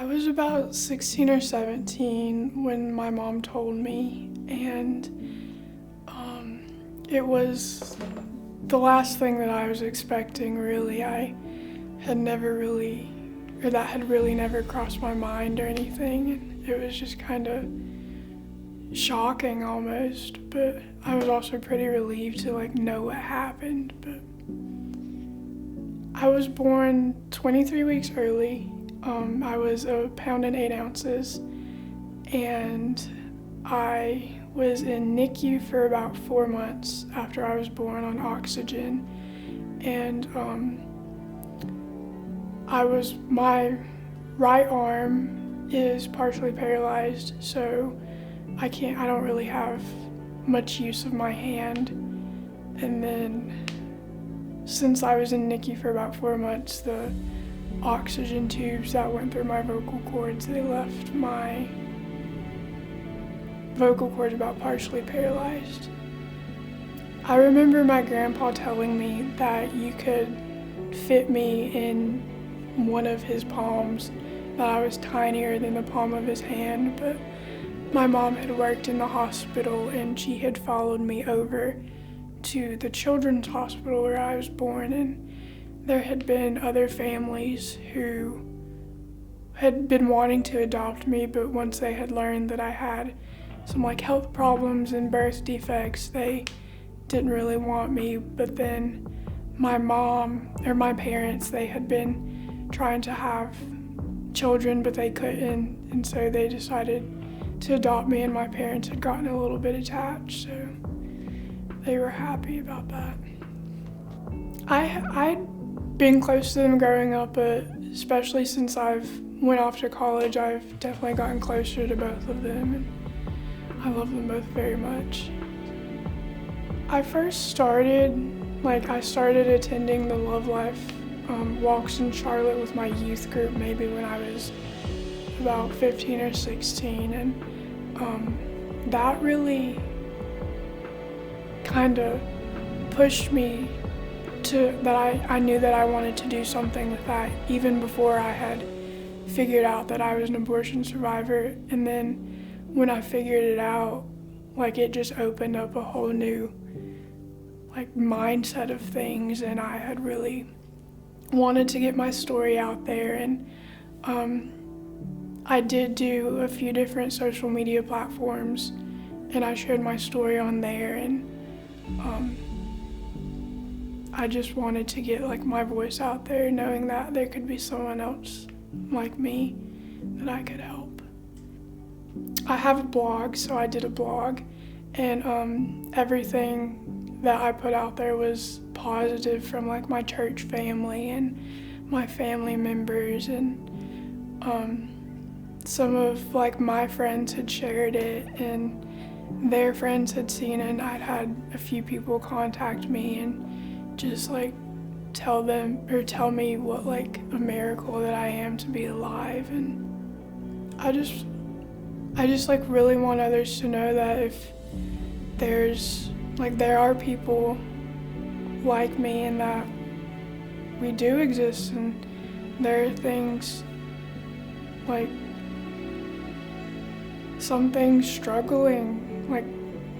I was about 16 or 17 when my mom told me, and it was the last thing that I was expecting, really. I had never really, or that had really never crossed my mind or anything, and it was just kind of shocking almost, but I was also pretty relieved to know what happened. But I was born 23 weeks early. I was a pound and 8 ounces, and I was in NICU for about 4 months after I was born on oxygen. And my right arm is partially paralyzed, so I don't really have much use of my hand. And then since I was in NICU for about 4 months, the oxygen tubes that went through my vocal cords, they left my vocal cords about partially paralyzed. I remember my grandpa telling me that you could fit me in one of his palms, that I was tinier than the palm of his hand, but my mom had worked in the hospital and she had followed me over to the children's hospital where I was born, and there had been other families who had been wanting to adopt me, but once they had learned that I had some health problems and birth defects, they didn't really want me. But then my parents, they had been trying to have children, but they couldn't, and so they decided to adopt me, and my parents had gotten a little bit attached, so they were happy about that. I'd been close to them growing up, but especially since I've went off to college, I've definitely gotten closer to both of them, and I love them both very much. I first started attending the Love Life walks in Charlotte with my youth group maybe when I was about 15 or 16, and that really kind of pushed me I knew that I wanted to do something with that even before I had figured out that I was an abortion survivor. And then when I figured it out, it just opened up a whole new mindset of things, and I had really wanted to get my story out there. And I did do a few different social media platforms, and I shared my story on there, and I just wanted to get my voice out there, knowing that there could be someone else like me that I could help. I have a blog, so I did a blog, and everything that I put out there was positive from my church family and my family members, and some of my friends had shared it, and their friends had seen it, and I'd had a few people contact me and just tell me what a miracle that I am to be alive. And I just really want others to know that if there are people like me, and that we do exist, and there are things some things struggling,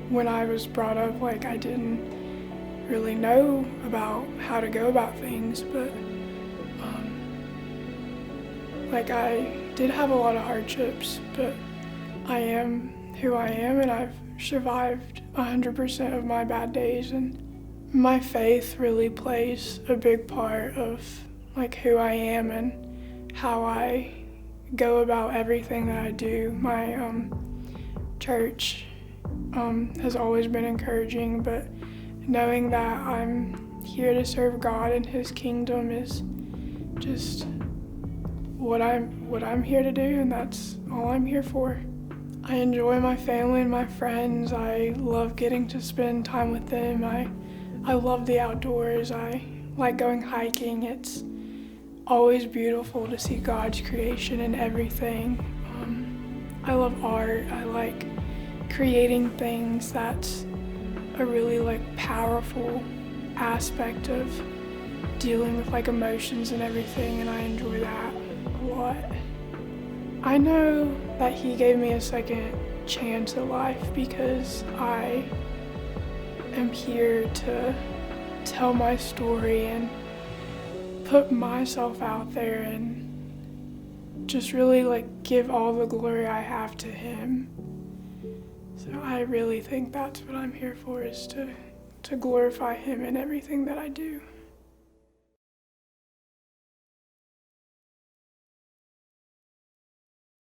when I was brought up, I didn't really know about how to go about things, but I did have a lot of hardships, but I am who I am, and I've survived 100% of my bad days, and my faith really plays a big part of who I am and how I go about everything that I do. My church has always been encouraging, but knowing that I'm here to serve God and His kingdom is just what I'm here to do, and that's all I'm here for. I enjoy my family and my friends. I love getting to spend time with them. I love the outdoors. I like going hiking. It's always beautiful to see God's creation and everything. I love art. I like creating things. That's a really powerful aspect of dealing with emotions and everything, and I enjoy that a lot. I know that He gave me a second chance at life because I am here to tell my story and put myself out there and just really give all the glory I have to Him. So I really think that's what I'm here for, is to glorify Him in everything that I do.